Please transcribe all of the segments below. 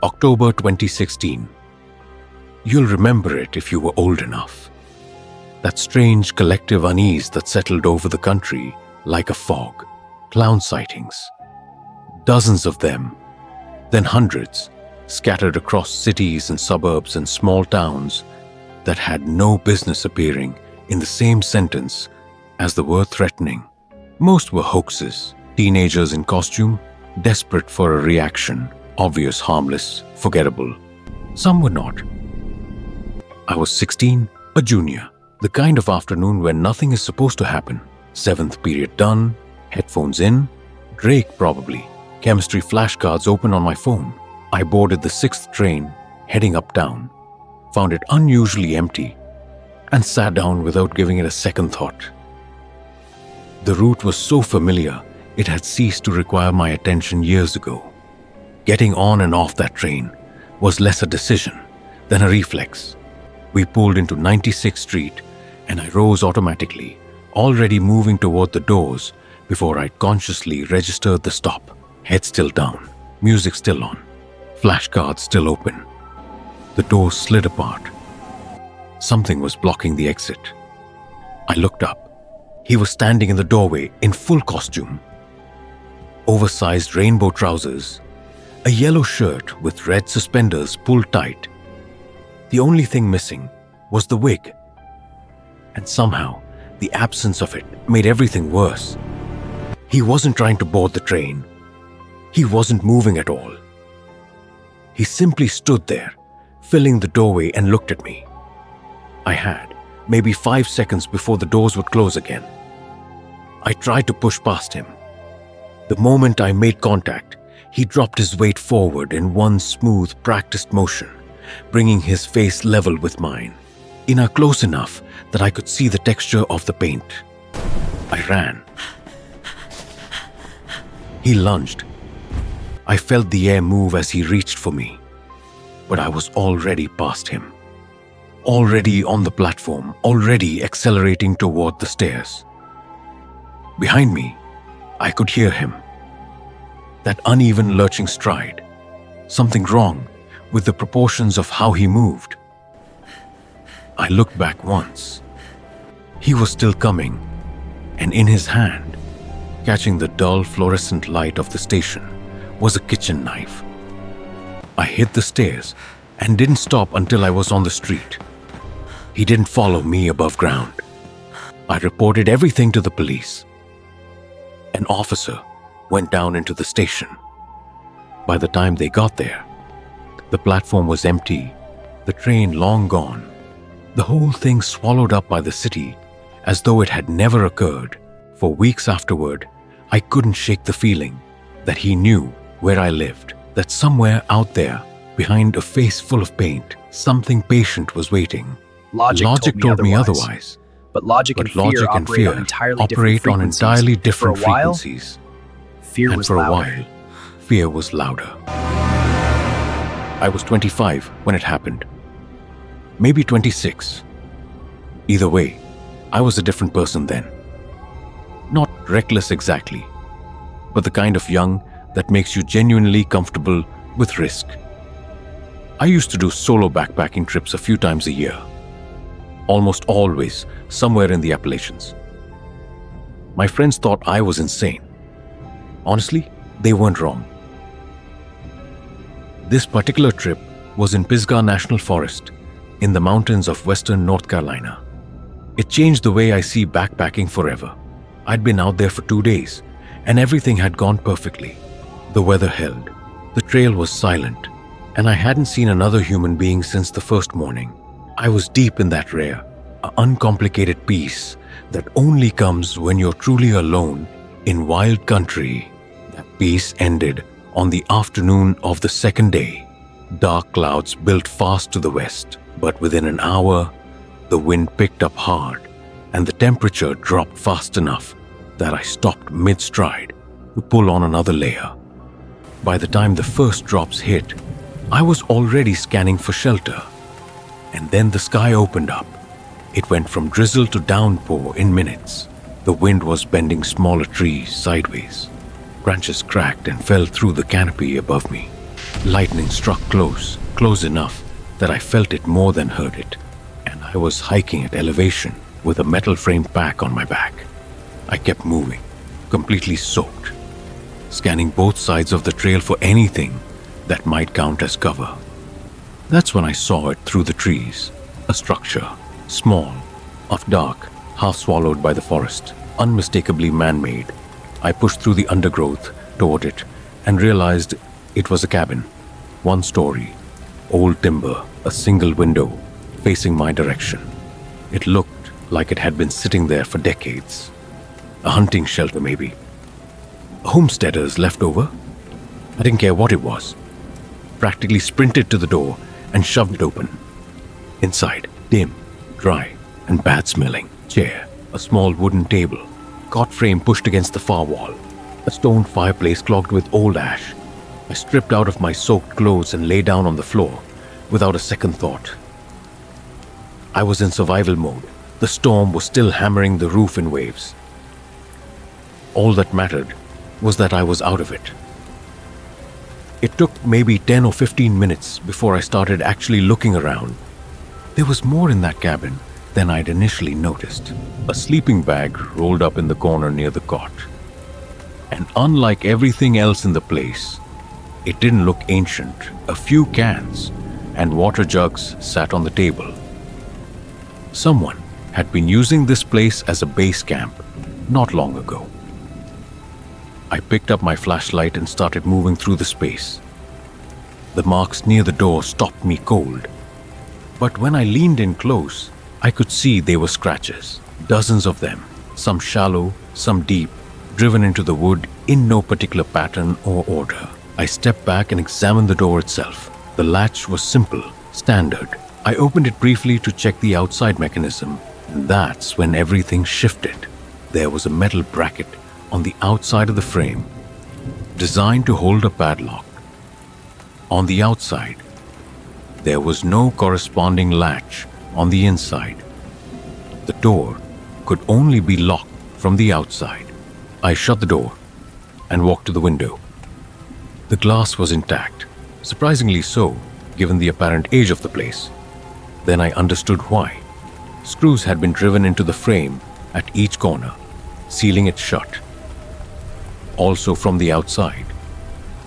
October 2016. You'll remember it if you were old enough. That strange collective unease that settled over the country like a fog. Clown sightings. Dozens of them, then hundreds, scattered across cities and suburbs and small towns that had no business appearing in the same sentence as the word threatening. Most were hoaxes, teenagers in costume, desperate for a reaction, obvious, harmless, forgettable. Some were not. I was 16, a junior, the kind of afternoon when nothing is supposed to happen. Seventh period done, headphones in, Drake probably, chemistry flashcards open on my phone. I boarded the 6th train, heading uptown, found it unusually empty, and sat down without giving it a second thought. The route was so familiar, it had ceased to require my attention years ago. Getting on and off that train was less a decision than a reflex. We pulled into 96th Street, and I rose automatically, already moving toward the doors before I'd consciously registered the stop. Head still down, music still on, flashcards still open. The doors slid apart. Something was blocking the exit. I looked up. He was standing in the doorway in full costume. Oversized rainbow trousers, a yellow shirt with red suspenders pulled tight. The only thing missing was the wig. And somehow, the absence of it made everything worse. He wasn't trying to board the train. He wasn't moving at all. He simply stood there, filling the doorway, and looked at me. I had maybe 5 seconds before the doors would close again. I tried to push past him. The moment I made contact, he dropped his weight forward in one smooth, practiced motion, bringing his face level with mine, close enough that I could see the texture of the paint. I ran. He lunged. I felt the air move as he reached for me, but I was already past him. Already on the platform, already accelerating toward the stairs. Behind me, I could hear him. That uneven lurching stride. Something wrong with the proportions of how he moved. I looked back once. He was still coming, and in his hand, catching the dull fluorescent light of the station, was a kitchen knife. I hit the stairs and didn't stop until I was on the street. He didn't follow me above ground. I reported everything to the police. An officer went down into the station. By the time they got there, the platform was empty, the train long gone, the whole thing swallowed up by the city as though it had never occurred. For weeks afterward, I couldn't shake the feeling that he knew where I lived, that somewhere out there, behind a face full of paint, something patient was waiting. Logic told me otherwise. But logic and fear operate on entirely different frequencies. And for a while, fear was louder. I was 25 when it happened. Maybe 26. Either way, I was a different person then. Not reckless exactly, but the kind of young that makes you genuinely comfortable with risk. I used to do solo backpacking trips a few times a year. Almost always somewhere in the Appalachians. My friends thought I was insane. Honestly, they weren't wrong. This particular trip was in Pisgah National Forest, in the mountains of western North Carolina. It changed the way I see backpacking forever. I'd been out there for 2 days, and everything had gone perfectly. The weather held, the trail was silent, and I hadn't seen another human being since the first morning. I was deep in that rare, uncomplicated peace that only comes when you're truly alone in wild country. That peace ended on the afternoon of the second day. Dark clouds built fast to the west, but within an hour, the wind picked up hard and the temperature dropped fast enough that I stopped mid-stride to pull on another layer. By the time the first drops hit, I was already scanning for shelter. And then the sky opened up. It went from drizzle to downpour in minutes. The wind was bending smaller trees sideways. Branches cracked and fell through the canopy above me. Lightning struck close enough that I felt it more than heard it, and I was hiking at elevation with a metal framed pack on my back. I kept moving, completely soaked, scanning both sides of the trail for anything that might count as cover. That's when I saw it through the trees, a structure, small, of dark, half swallowed by the forest, unmistakably man-made. I pushed through the undergrowth toward it and realized it was a cabin. One story, old timber, a single window, facing my direction. It looked like it had been sitting there for decades. A hunting shelter, maybe. A homesteader's leftover? I didn't care what it was. Practically sprinted to the door and shoved it open. Inside, dim, dry, and bad-smelling. Chair, a small wooden table, cot frame pushed against the far wall, a stone fireplace clogged with old ash. I stripped out of my soaked clothes and lay down on the floor without a second thought. I was in survival mode. The storm was still hammering the roof in waves. All that mattered was that I was out of it. It took maybe 10 or 15 minutes before I started actually looking around. There was more in that cabin than I'd initially noticed. A sleeping bag rolled up in the corner near the cot. And unlike everything else in the place, it didn't look ancient. A few cans and water jugs sat on the table. Someone had been using this place as a base camp not long ago. I picked up my flashlight and started moving through the space. The marks near the door stopped me cold. But when I leaned in close, I could see they were scratches, dozens of them, some shallow, some deep, driven into the wood in no particular pattern or order. I stepped back and examined the door itself. The latch was simple, standard. I opened it briefly to check the outside mechanism, and that's when everything shifted. There was a metal bracket on the outside of the frame, designed to hold a padlock. On the outside, there was no corresponding latch on the inside. The door could only be locked from the outside. I shut the door and walked to the window. The glass was intact, surprisingly so, given the apparent age of the place. Then I understood why. Screws had been driven into the frame at each corner, sealing it shut. Also from the outside,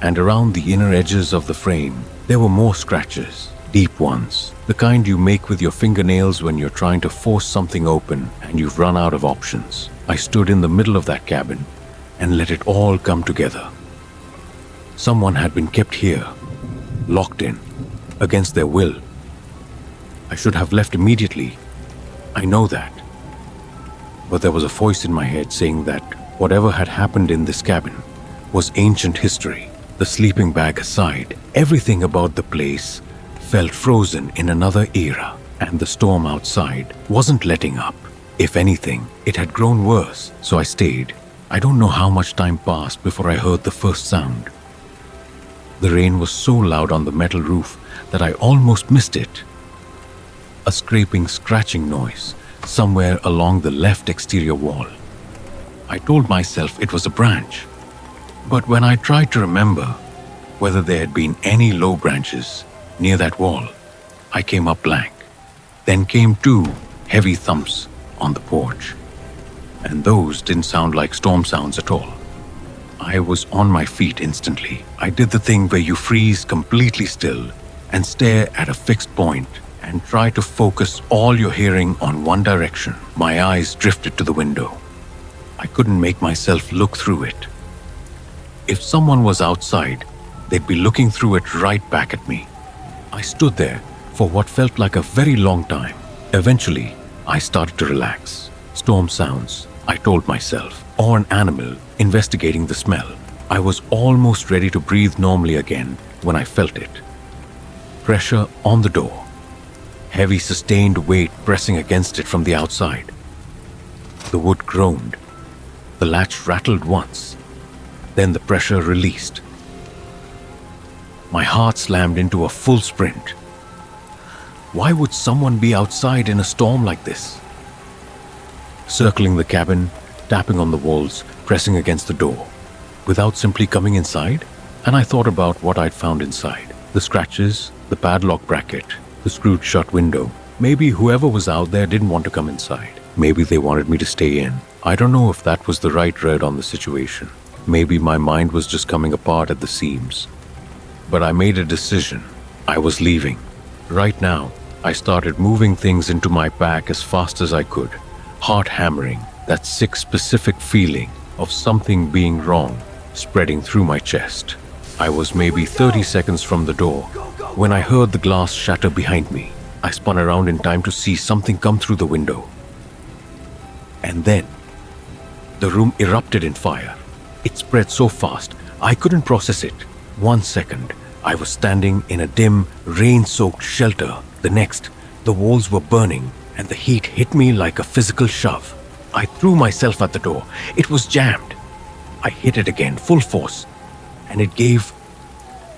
and around the inner edges of the frame, there were more scratches, deep ones, the kind you make with your fingernails when you're trying to force something open and you've run out of options. I stood in the middle of that cabin and let it all come together. Someone had been kept here, locked in, against their will. I should have left immediately. I know that. But there was a voice in my head saying that whatever had happened in this cabin was ancient history. The sleeping bag aside, everything about the place felt frozen in another era, and the storm outside wasn't letting up. If anything, it had grown worse, so I stayed. I don't know how much time passed before I heard the first sound. The rain was so loud on the metal roof that I almost missed it. A scraping, scratching noise somewhere along the left exterior wall. I told myself it was a branch, but when I tried to remember whether there had been any low branches near that wall, I came up blank. Then came two heavy thumps on the porch, and those didn't sound like storm sounds at all. I was on my feet instantly. I did the thing where you freeze completely still and stare at a fixed point and try to focus all your hearing on one direction. My eyes drifted to the window. I couldn't make myself look through it. If someone was outside, they'd be looking through it right back at me. I stood there for what felt like a very long time. Eventually, I started to relax. Storm sounds, I told myself, or an animal investigating the smell. I was almost ready to breathe normally again when I felt it. Pressure on the door. Heavy sustained weight pressing against it from the outside. The wood groaned. The latch rattled once. Then the pressure released. My heart slammed into a full sprint. Why would someone be outside in a storm like this? Circling the cabin, tapping on the walls, pressing against the door. Without simply coming inside, and I thought about what I'd found inside. The scratches, the padlock bracket, the screwed shut window. Maybe whoever was out there didn't want to come inside. Maybe they wanted me to stay in. I don't know if that was the right read on the situation. Maybe my mind was just coming apart at the seams. But I made a decision. I was leaving. Right now, I started moving things into my pack as fast as I could. Heart hammering, that sick specific feeling of something being wrong spreading through my chest. I was maybe 30 seconds from the door when I heard the glass shatter behind me. I spun around in time to see something come through the window. And then, the room erupted in fire. It spread so fast, I couldn't process it. 1 second, I was standing in a dim, rain-soaked shelter. The next, the walls were burning, and the heat hit me like a physical shove. I threw myself at the door. It was jammed. I hit it again, full force, and it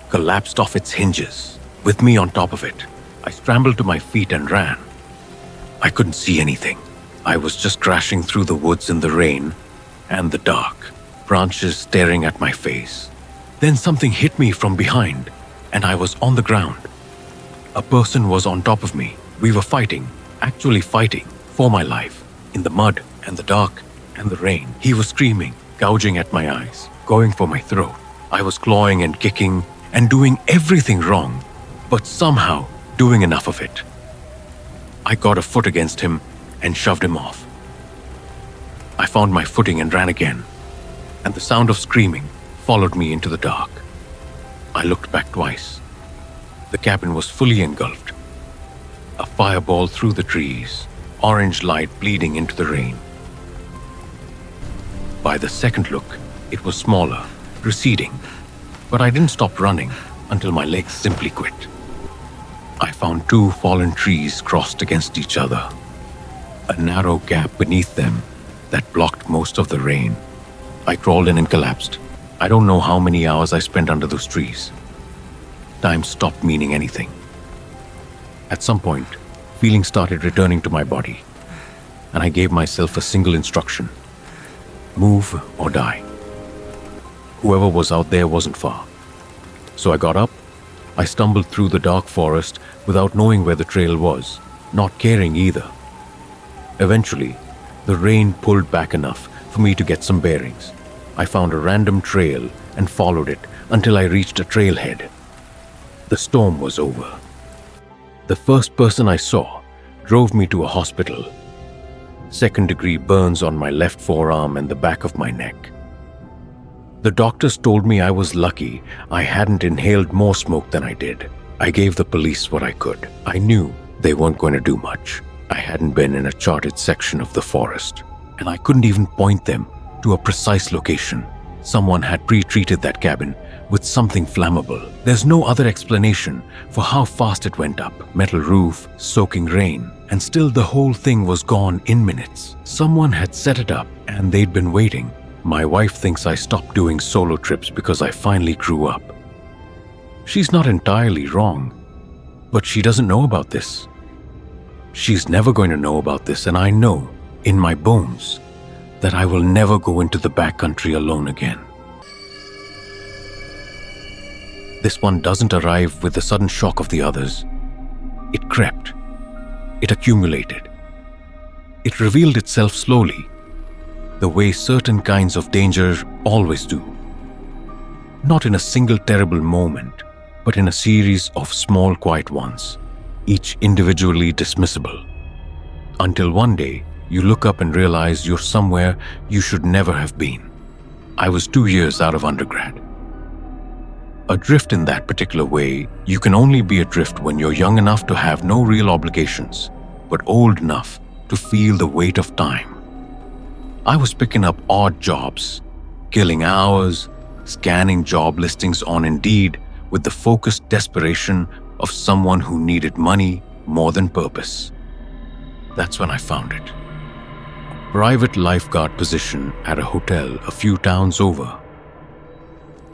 collapsed off its hinges, with me on top of it. I scrambled to my feet and ran. I couldn't see anything. I was just crashing through the woods in the rain and the dark, branches staring at my face. Then something hit me from behind, and I was on the ground. A person was on top of me. We were fighting, actually fighting, for my life, in the mud and the dark and the rain. He was screaming, gouging at my eyes, going for my throat. I was clawing and kicking and doing everything wrong, but somehow doing enough of it. I got a foot against him and shoved him off. I found my footing and ran again, and the sound of screaming followed me into the dark. I looked back twice. The cabin was fully engulfed. A fireball through the trees, orange light bleeding into the rain. By the second look, it was smaller, receding, but I didn't stop running until my legs simply quit. I found 2 fallen trees crossed against each other, a narrow gap beneath them that blocked most of the rain. I crawled in and collapsed. I don't know how many hours I spent under those trees. Time stopped meaning anything. At some point, feelings started returning to my body, and I gave myself a single instruction: move or die. Whoever was out there wasn't far. So I got up. I stumbled through the dark forest without knowing where the trail was, not caring either. Eventually, the rain pulled back enough for me to get some bearings. I found a random trail and followed it until I reached a trailhead. The storm was over. The first person I saw drove me to a hospital. 2nd-degree burns on my left forearm and the back of my neck. The doctors told me I was lucky I hadn't inhaled more smoke than I did. I gave the police what I could. I knew they weren't going to do much. I hadn't been in a charted section of the forest, and I couldn't even point them to a precise location. Someone had pre-treated that cabin with something flammable. There's no other explanation for how fast it went up. Metal roof, soaking rain, and still the whole thing was gone in minutes. Someone had set it up, and they'd been waiting. My wife thinks I stopped doing solo trips because I finally grew up. She's not entirely wrong, but she doesn't know about this. She's never going to know about this, and I know, in my bones, that I will never go into the backcountry alone again. This one doesn't arrive with the sudden shock of the others. It crept. It accumulated. It revealed itself slowly, the way certain kinds of danger always do. Not in a single terrible moment, but in a series of small quiet ones, each individually dismissible. Until one day, you look up and realize you're somewhere you should never have been. I was 2 years out of undergrad. Adrift in that particular way, you can only be adrift when you're young enough to have no real obligations, but old enough to feel the weight of time. I was picking up odd jobs, killing hours, scanning job listings on Indeed with the focused desperation of someone who needed money more than purpose. That's when I found it. A private lifeguard position at a hotel a few towns over.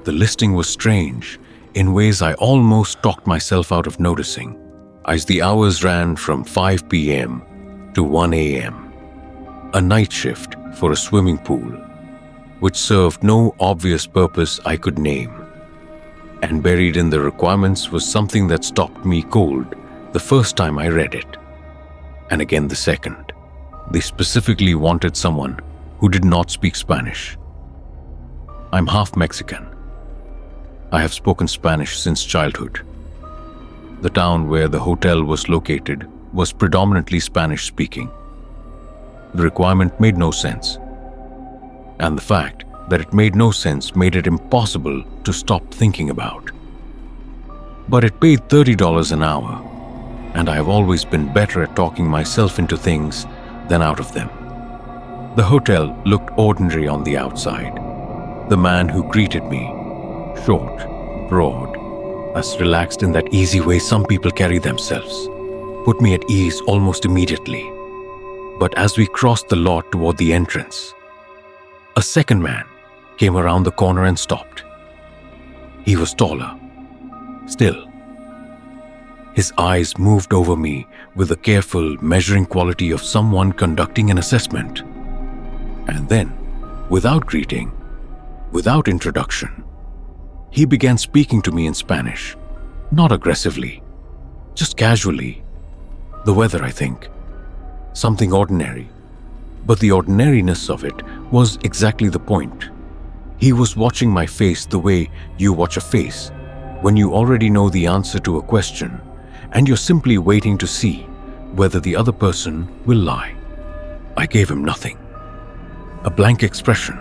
The listing was strange in ways I almost talked myself out of noticing, as the hours ran from 5 p.m. to 1 a.m. A night shift for a swimming pool, which served no obvious purpose I could name. And buried in the requirements was something that stopped me cold the first time I read it, and again the second. They specifically wanted someone who did not speak Spanish. I'm half Mexican. I have spoken Spanish since childhood. The town where the hotel was located was predominantly Spanish-speaking. The requirement made no sense, and the fact that it made no sense made it impossible to stop thinking about. But it paid $30 an hour, and I have always been better at talking myself into things than out of them. The hotel looked ordinary on the outside. The man who greeted me, short, broad, as relaxed in that easy way some people carry themselves, put me at ease almost immediately. But as we crossed the lot toward the entrance, a second man came around the corner and stopped. He was taller. Still, his eyes moved over me with the careful, measuring quality of someone conducting an assessment. And then, without greeting, without introduction, he began speaking to me in Spanish, not aggressively, just casually. The weather, I think. Something ordinary. But the ordinariness of it was exactly the point. He was watching my face the way you watch a face when you already know the answer to a question and you're simply waiting to see whether the other person will lie. I gave him nothing. A blank expression,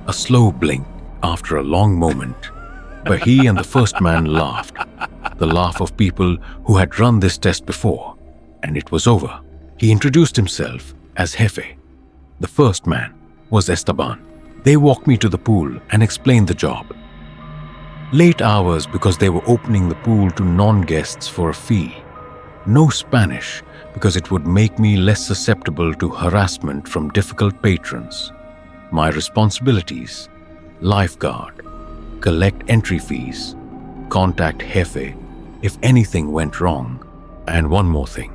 a slow blink after a long moment, where he and the first man laughed, the laugh of people who had run this test before, and it was over. He introduced himself as Jefe. The first man was Esteban. They walked me to the pool and explained the job. Late hours because they were opening the pool to non-guests for a fee. No Spanish because it would make me less susceptible to harassment from difficult patrons. My responsibilities: lifeguard, collect entry fees, contact Jefe if anything went wrong. And one more thing.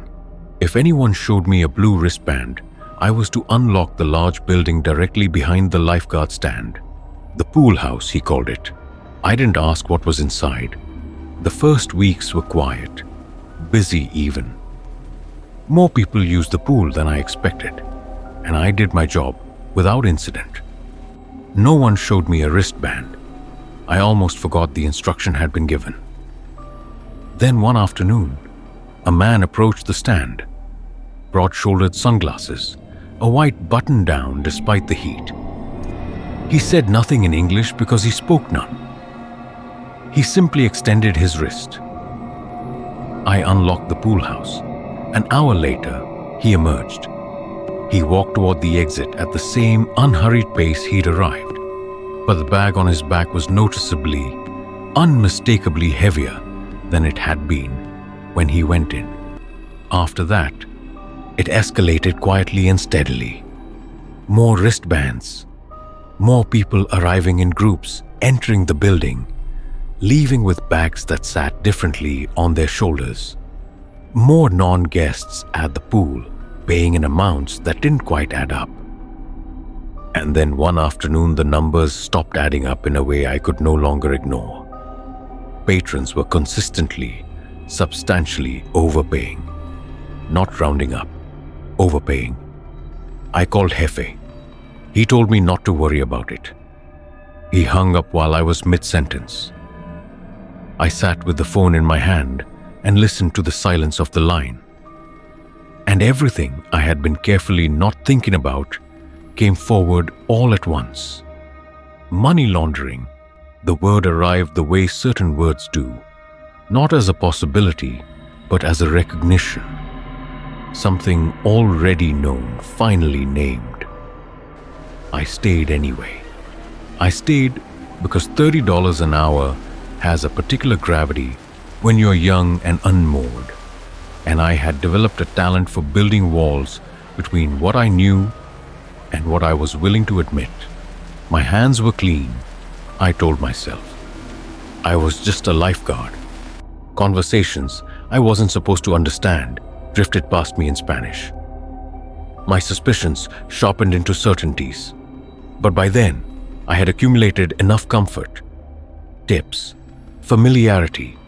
If anyone showed me a blue wristband, I was to unlock the large building directly behind the lifeguard stand. The pool house, he called it. I didn't ask what was inside. The first weeks were quiet, busy even. More people used the pool than I expected, and I did my job without incident. No one showed me a wristband. I almost forgot the instruction had been given. Then one afternoon, a man approached the stand, broad-shouldered sunglasses, a white button-down despite the heat. He said nothing in English because he spoke none. He simply extended his wrist. I unlocked the pool house. An hour later, he emerged. He walked toward the exit at the same unhurried pace he'd arrived, but the bag on his back was noticeably, unmistakably heavier than it had been when he went in. After that, it escalated quietly and steadily. More wristbands, more people arriving in groups, entering the building, leaving with bags that sat differently on their shoulders. More non-guests at the pool, paying in amounts that didn't quite add up. And then one afternoon the numbers stopped adding up in a way I could no longer ignore. Patrons were consistently, substantially overpaying. Not rounding up, overpaying. I called Jefe. He told me not to worry about it. He hung up while I was mid-sentence. I sat with the phone in my hand and listened to the silence of the line. And everything I had been carefully not thinking about came forward all at once. Money laundering. The word arrived the way certain words do, not as a possibility, but as a recognition. Something already known, finally named. I stayed anyway. I stayed because $30 an hour has a particular gravity when you're young and unmoored, and I had developed a talent for building walls between what I knew and what I was willing to admit. My hands were clean, I told myself. I was just a lifeguard. Conversations I wasn't supposed to understand drifted past me in Spanish. My suspicions sharpened into certainties, but by then I had accumulated enough comfort. Tips, Familiarity,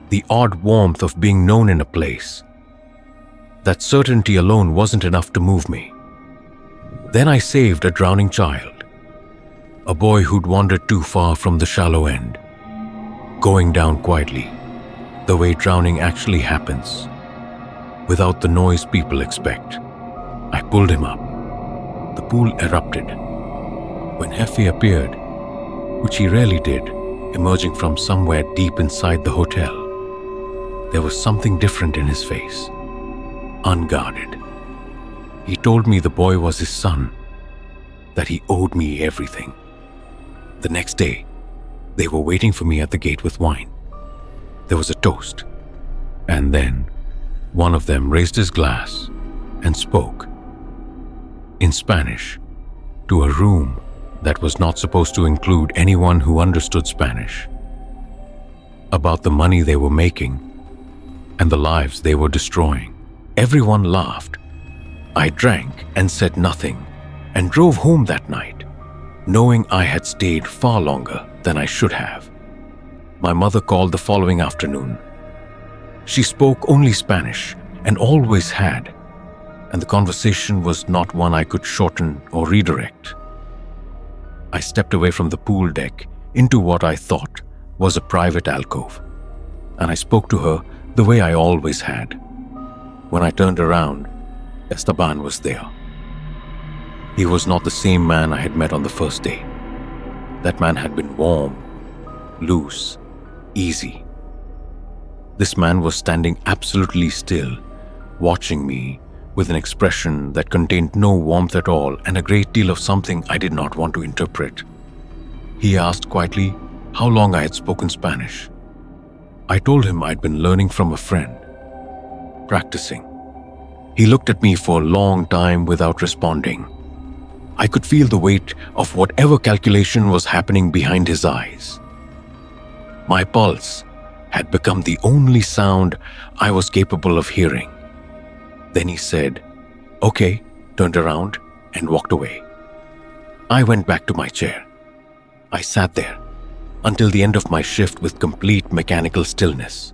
the odd warmth of being known in a place. That certainty alone wasn't enough to move me. Then I saved a drowning child, a boy who'd wandered too far from the shallow end, going down quietly, the way drowning actually happens, without the noise people expect. I pulled him up. The pool erupted. When Hefe appeared, which he rarely did, emerging from somewhere deep inside the hotel, there was something different in his face, unguarded. He told me the boy was his son, that he owed me everything. The next day, they were waiting for me at the gate with wine. There was a toast, and then one of them raised his glass and spoke, in Spanish, to a room that was not supposed to include anyone who understood Spanish, about the money they were making and the lives they were destroying. Everyone laughed. I drank and said nothing and drove home that night, knowing I had stayed far longer than I should have. My mother called the following afternoon. She spoke only Spanish and always had, and the conversation was not one I could shorten or redirect. I stepped away from the pool deck into what I thought was a private alcove, and I spoke to her the way I always had. When I turned around, Esteban was there. He was not the same man I had met on the first day. That man had been warm, loose, easy. This man was standing absolutely still, watching me with an expression that contained no warmth at all and a great deal of something I did not want to interpret. He asked quietly how long I had spoken Spanish. I told him I'd been learning from a friend, practicing. He looked at me for a long time without responding. I could feel the weight of whatever calculation was happening behind his eyes. My pulse had become the only sound I was capable of hearing. Then he said, "Okay," turned around and walked away. I went back to my chair. I sat there until the end of my shift with complete mechanical stillness,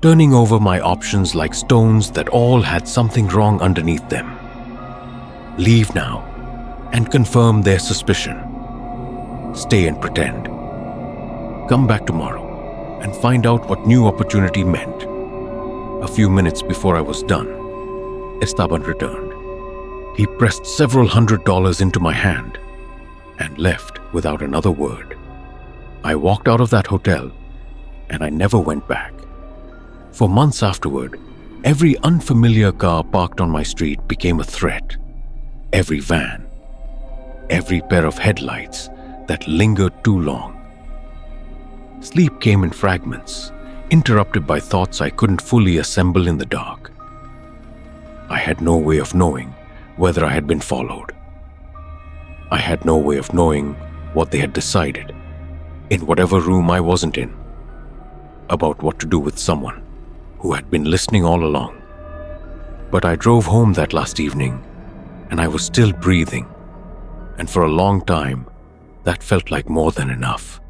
turning over my options like stones that all had something wrong underneath them. Leave now and confirm their suspicion. Stay and pretend. Come back tomorrow and find out what new opportunity meant. A few minutes before I was done, Esteban returned. He pressed several $100s into my hand and left without another word. I walked out of that hotel and I never went back. For months afterward, every unfamiliar car parked on my street became a threat. Every van, every pair of headlights that lingered too long. Sleep came in fragments, interrupted by thoughts I couldn't fully assemble in the dark. I had no way of knowing whether I had been followed. I had no way of knowing what they had decided, in whatever room I wasn't in, about what to do with someone who had been listening all along. But I drove home that last evening, and I was still breathing, and for a long time, that felt like more than enough.